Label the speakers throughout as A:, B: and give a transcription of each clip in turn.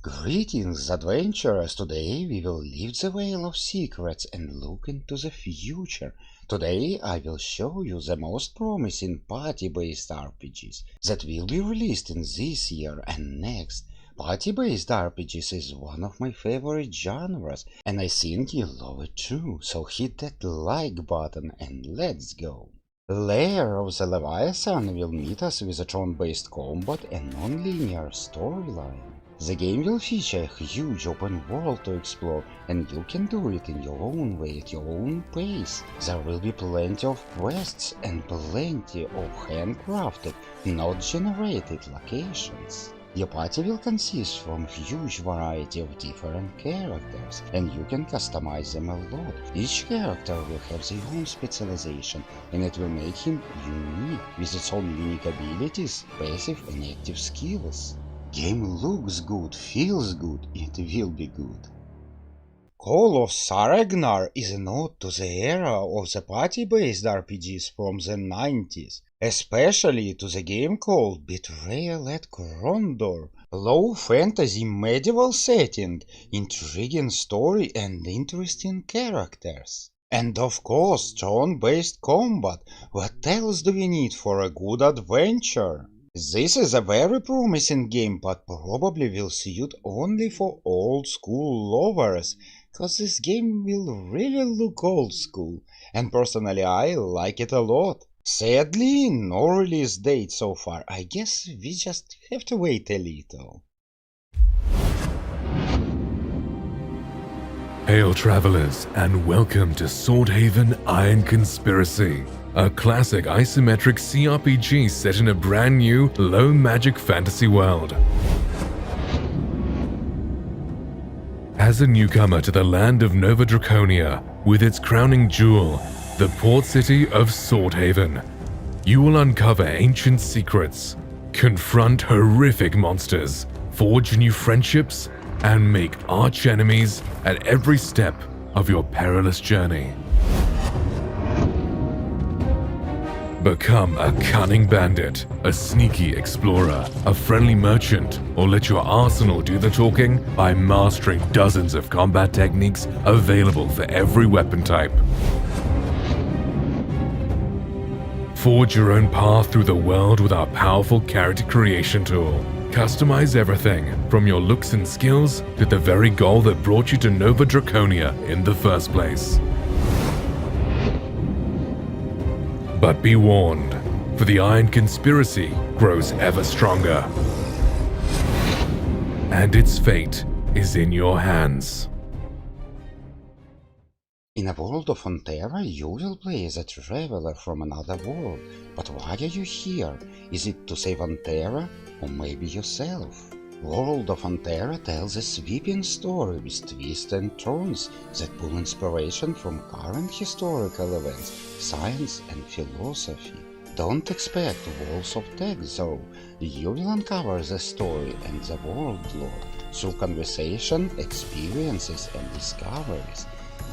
A: Greetings, adventurers! Today we will lift the veil of secrets and look into the future. Today I will show you the most promising party-based RPGs that will be released in this year and next. Party-based RPGs is one of my favorite genres, and I think you love it too, so hit that like button and let's go! Lair of the Leviathan will meet us with a turn-based combat and non-linear storyline. The game will feature a huge open world to explore, and you can do it in your own way at your own pace. There will be plenty of quests and plenty of handcrafted, not generated locations. Your party will consist from a huge variety of different characters, and you can customize them a lot. Each character will have their own specialization, and it will make him unique, with its own unique abilities, passive and active skills. Game looks good, feels good, it will be good. Call of Saregnar is a nod to the era of the party-based RPGs from the 90s, especially to the game called Betrayal at Krondor. Low fantasy medieval setting, intriguing story and interesting characters. And of course turn-based combat. What else do we need for a good adventure? This is a very promising game, but probably will suit only for old school lovers, cause this game will really look old school, and personally I like it a lot. Sadly, no release date so far. I guess we just have to wait a little.
B: Hail travelers, and welcome to Swordhaven Iron Conspiracy, a classic isometric CRPG set in a brand new, low-magic fantasy world. As a newcomer to the land of Nova Draconia, with its crowning jewel, the port city of Swordhaven, you will uncover ancient secrets, confront horrific monsters, forge new friendships, and make arch-enemies at every step of your perilous journey. Become a cunning bandit, a sneaky explorer, a friendly merchant, or let your arsenal do the talking by mastering dozens of combat techniques available for every weapon type. Forge your own path through the world with our powerful character creation tool. Customize everything, from your looks and skills to the very goal that brought you to Nova Draconia in the first place. But be warned, for the Iron Conspiracy grows ever stronger. And its fate is in your hands.
A: In a world of Anterra, you will play as a traveler from another world. But why are you here? Is it to save Anterra, or maybe yourself? World of Anterra tells a sweeping story with twists and turns that pull inspiration from current historical events, science and philosophy. Don't expect walls of text though, you will uncover the story and the world lore through conversation, experiences and discoveries.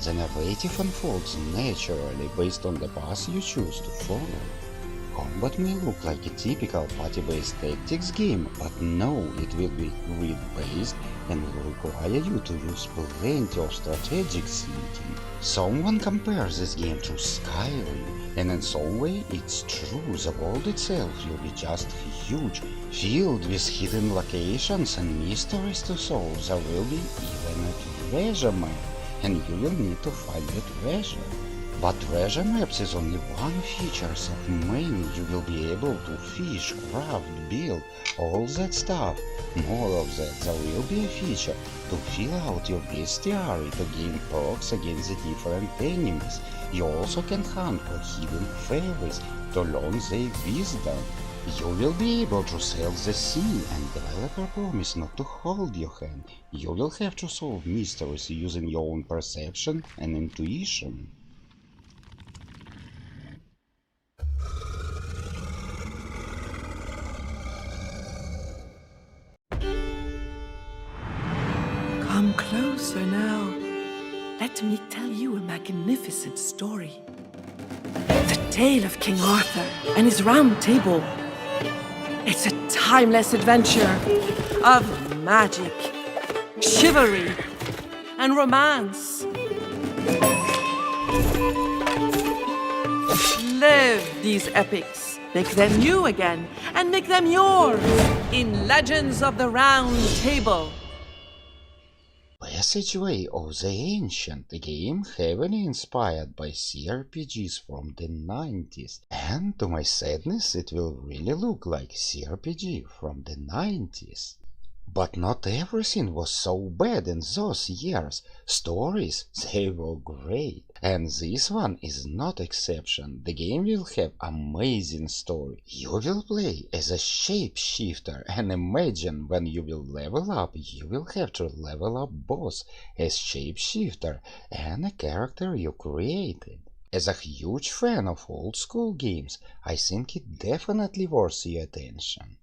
A: The narrative unfolds naturally based on the path you choose to follow. Combat may look like a typical party-based tactics game, but no, it will be grid-based and will require you to use plenty of strategic thinking. Someone compares this game to Skyrim, and in some way it's true. The world itself will be just huge, filled with hidden locations and mysteries to solve. There will be even a treasure map, and you will need to find the treasure. But treasure maps is only one feature of many. You will be able to fish, craft, build, all that stuff. More of that, there will be a feature to fill out your bestiary to gain perks against the different enemies. You also can hunt for hidden fairies to learn their wisdom. You will be able to sail the sea, and developer promise not to hold your hand. You will have to solve mysteries using your own perception and intuition.
C: Come closer now. Let me tell you a magnificent story. The tale of King Arthur and his round table. It's a timeless adventure of magic, chivalry, and romance. Live these epics, make them new again, and make them yours in Legends of the Round Table.
A: Passageway of the Ancient, a game heavily inspired by CRPGs from the 90s. And to my sadness, it will really look like CRPG from the 90s. But not everything was so bad in those years. Stories, they were great. And this one is not exception. The game will have amazing story. You will play as a shapeshifter, and imagine when you will level up, you will have to level up both as shapeshifter and a character you created. As a huge fan of old school games, I think it definitely worth your attention.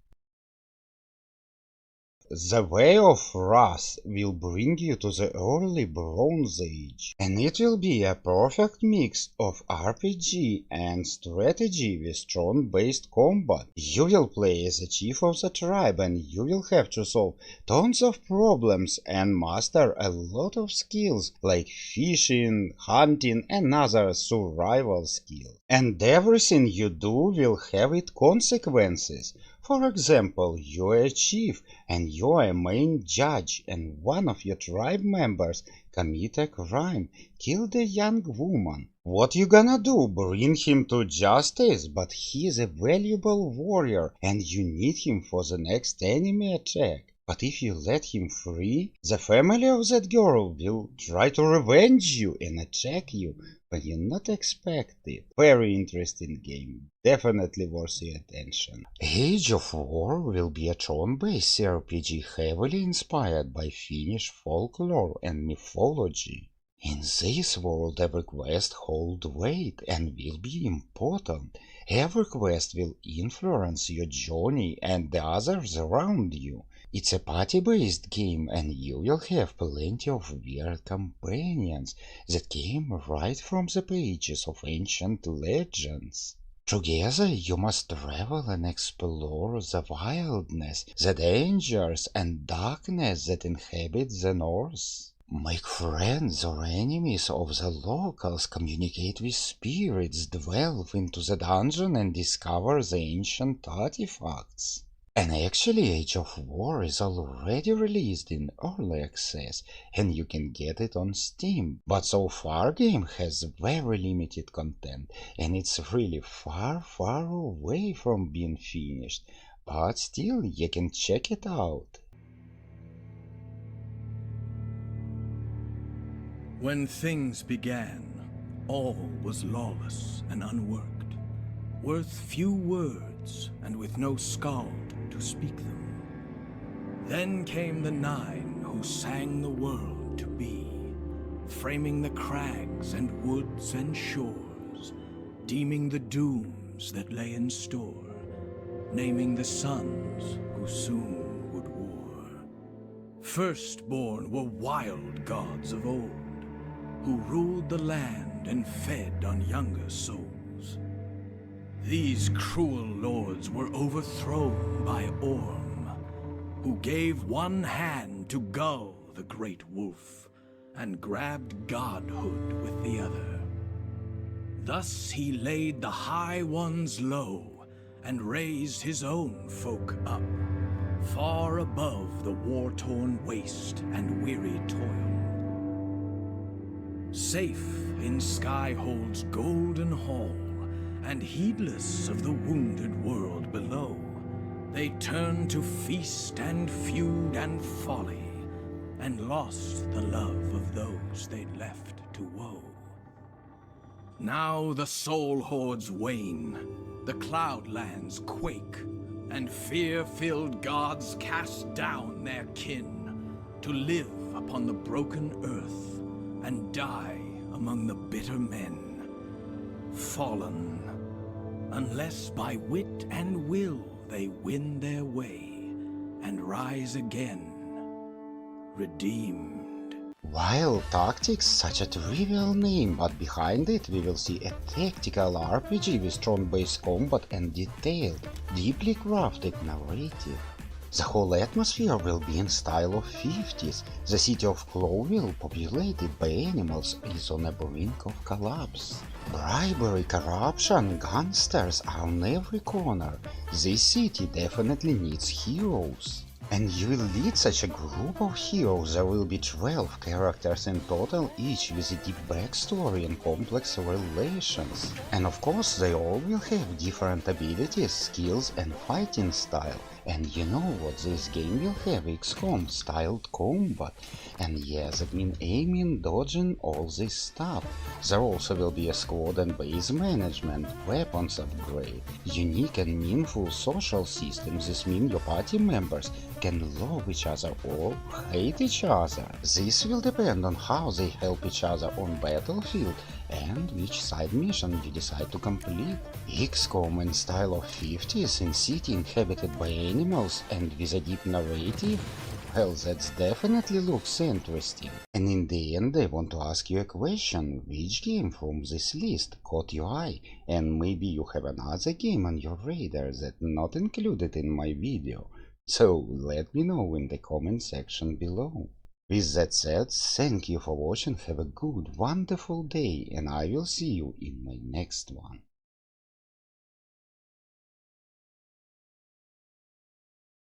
A: The Way of Wrath will bring you to the early Bronze Age, and it will be a perfect mix of RPG and strategy with turn-based combat. You will play as a chief of the tribe, and you will have to solve tons of problems and master a lot of skills like fishing, hunting, and other survival skills. And everything you do will have its consequences. For example, you are a chief and you are a main judge, and one of your tribe members commit a crime, killed a young woman. What you gonna do? Bring him to justice? But he is a valuable warrior and you need him for the next enemy attack. But if you let him free, the family of that girl will try to revenge you and attack you when you not expect it. Very interesting game, definitely worth your attention. Age of War will be a turn-based RPG heavily inspired by Finnish folklore and mythology. In this world, every quest holds weight and will be important. Every quest will influence your journey and the others around you. It's a party-based game, and you will have plenty of weird companions that came right from the pages of ancient legends. Together you must travel and explore the wildness, the dangers and darkness that inhabit the North. Make friends or enemies of the locals, communicate with spirits, delve into the dungeon and discover the ancient artifacts. And actually Age of War is already released in early access and you can get it on Steam. But so far game has very limited content and it's really far away from being finished. But still you can check it out.
D: When things began, all was lawless and unworked, worth few words and with no skald to speak them. Then came the Nine who sang the world to be, framing the crags and woods and shores, deeming the dooms that lay in store, naming the sons who soon would war. Firstborn were wild gods of old, who ruled the land and fed on younger souls. These cruel lords were overthrown by Orm, who gave one hand to Gull the great wolf, and grabbed godhood with the other. Thus he laid the high ones low, and raised his own folk up, far above the war-torn waste and weary toil. Safe in Skyhold's golden hall, and heedless of the wounded world below, they turned to feast and feud and folly, and lost the love of those they'd left to woe. Now the soul hordes wane, the cloudlands quake, and fear-filled gods cast down their kin, to live upon the broken earth and die among the bitter men, fallen, unless by wit and will they win their way and rise again, redeemed.
A: Wild Tactics, such a trivial name, but behind it we will see a tactical RPG with turn-based combat and detailed, deeply crafted narrative. The whole atmosphere will be in style of 50s. The city of Cloville, populated by animals, is on the brink of collapse. Bribery, corruption, gangsters are on every corner. This city definitely needs heroes. And you will lead such a group of heroes. There will be 12 characters in total, each with a deep backstory and complex relations. And of course they all will have different abilities, skills and fighting style. And you know what, this game will have XCOM styled combat. And yes, that means aiming, dodging, all this stuff. There also will be a squad and base management, weapons upgrade, unique and meaningful social systems. This means your party members can love each other or hate each other. This will depend on how they help each other on battlefield and which side mission you decide to complete. XCOM in style of 50s in city inhabited by animals and with a deep narrative? Well, that definitely looks interesting. And in the end I want to ask you a question. Which game from this list caught your eye? And maybe you have another game on your radar that not included in my video. So let me know in the comment section below. With that said, thank you for watching, have a good, wonderful day, and I will see you in my next one.